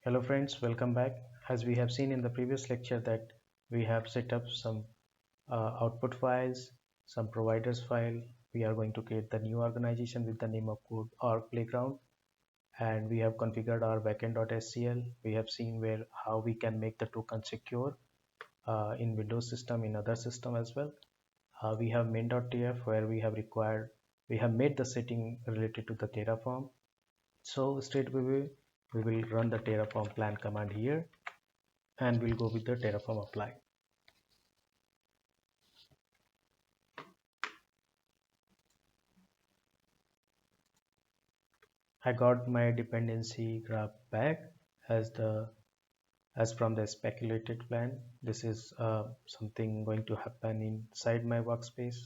Hello friends, welcome back. As we have seen in the previous lecture that we have set up some output files, some providers file. We are going to create the new organization with the name of code or playground, and we have configured our backend.scl. We have seen where how we can make the token secure in Windows system, in other system as well. We have main.tf where we have made the setting related to the Terraform. So straight we will run the Terraform plan command here, and we'll go with the Terraform apply. I got my dependency graph back as the as from the speculated plan. This is something going to happen inside my workspace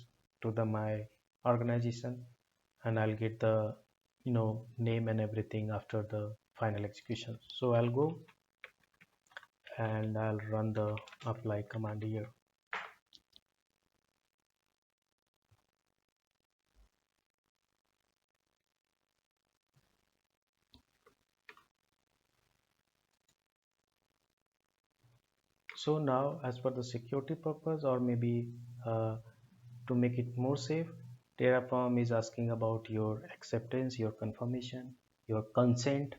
to the my organization, and I'll get the name and everything after the final execution. So I'll go and I'll run the apply command here. So now, as per the security purpose, or maybe to make it more safe, Terraform is asking about your acceptance, your confirmation, your consent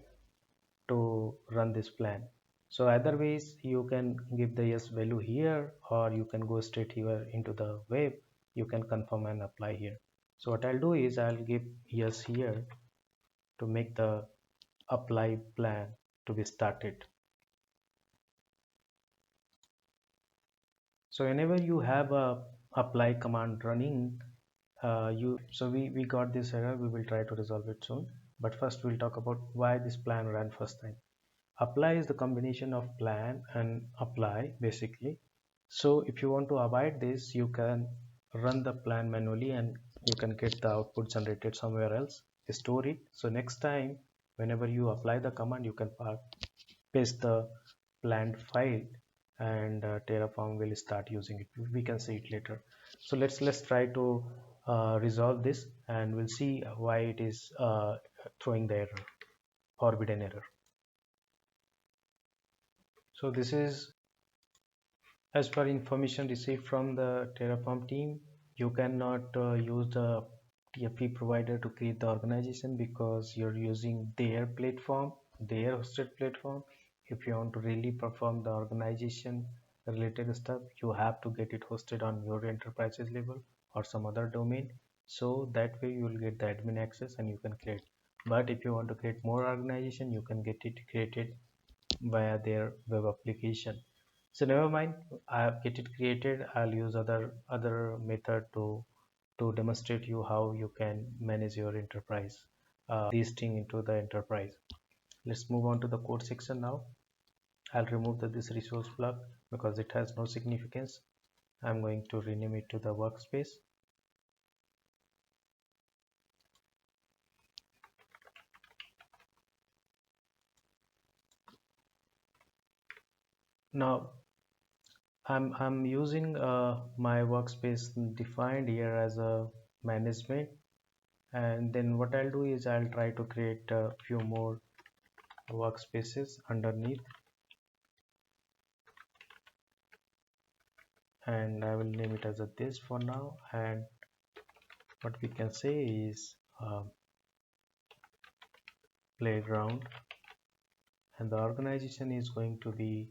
to run this plan. So either ways, you can give the yes value here, or you can go straight here into the web. You can confirm and apply here. So what I'll do is I'll give yes here to make the apply plan to be started. So whenever you have a apply command running, we got this error. We will try to resolve it soon. But first we'll talk about why this plan ran first time. Apply is the combination of plan and apply basically. So if you want to avoid this, you can run the plan manually and you can get the output generated somewhere else, store it. So next time, whenever you apply the command, you can paste the planned file, and Terraform will start using it. We can see it later. So let's try to resolve this, and we'll see why it is throwing the error, forbidden error. So this is as per information received from the Terraform team. You cannot use the TFP provider to create the organization because you're using their platform, their hosted platform. If you want to really perform the organization related stuff, you have to get it hosted on your enterprises level or some other domain. So that way you will get the admin access and you can create. But if you want to create more organization, you can get it created via their web application. So never mind, I get it created. I'll use other method to demonstrate you how you can manage your enterprise, this thing into the enterprise. Let's move on to the code section now. I'll remove this resource plug because it has no significance. I'm going to rename it to the workspace. Now I'm using my workspace defined here as a management, and then what I'll do is I'll try to create a few more workspaces underneath, and I will name it as a this for now. And what we can say is playground, and the organization is going to be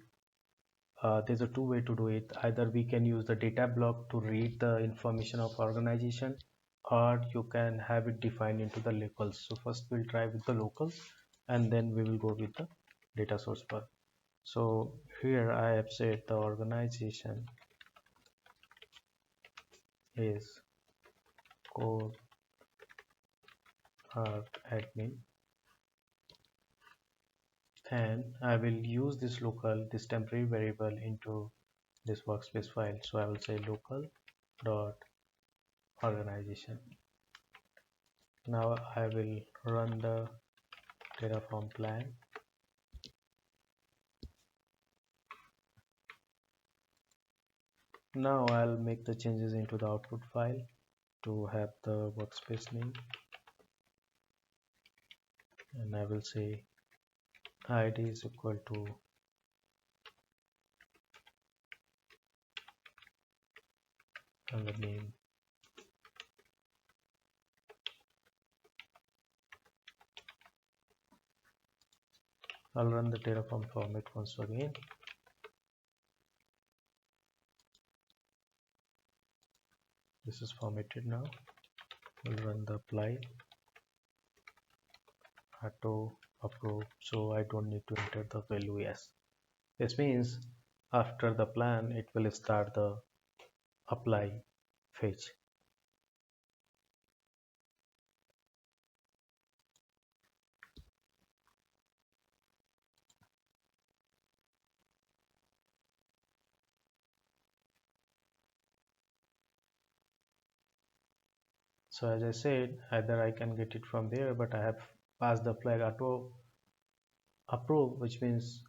there's a two way to do it. Either we can use the data block to read the information of organization, or you can have it defined into the locals. So first we'll try with the locals, and then we will go with the data source path. So here I have said the organization is core admin, and I will use this temporary variable into this workspace file. So I will say local dot organization. Now I will run the Terraform plan. Now I'll make the changes into the output file to have the workspace name, and I will say id is equal to and the name. I'll run the Terraform format once again. This is formatted now. We'll run the apply auto approve, so I don't need to enter the value yes. This means after the plan it will start the apply phase. So as I said, either I can get it from there, but I have passed the flag auto approve, which means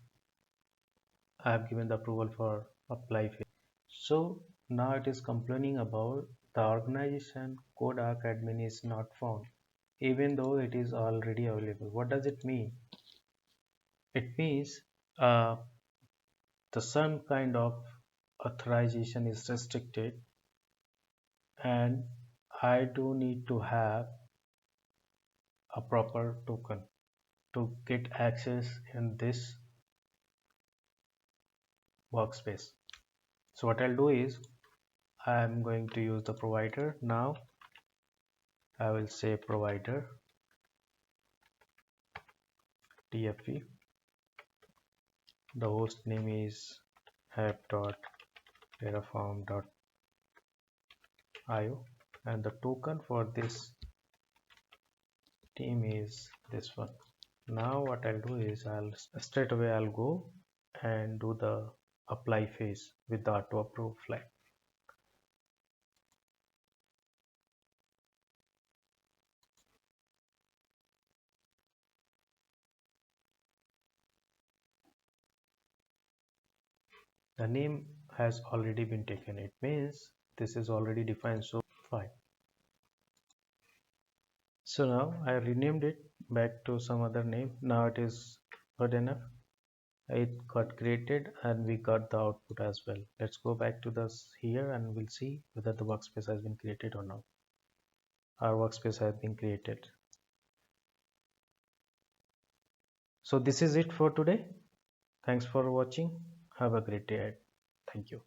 I have given the approval for apply phase. So now it is complaining about the organization code arc admin is not found, even though it is already available. What does it mean? It means uh, the some kind of authorization is restricted, and I do need to have a proper token to get access in this workspace. So what I'll do is I'm going to use the provider. Now I will say provider TFE. The host name is help.terraform.io and the token for this team is this one. Now what I'll do is I'll straight away I'll go and do the apply phase with the auto approve flag. The name has already been taken. It means this is already defined, so fine. So now I renamed it back to some other name. Now it is good enough. It got created and we got the output as well. Let's go back to this here and we'll see whether the workspace has been created or not. Our workspace has been created. So this is it for today. Thanks for watching. Have a great day ahead. Thank you.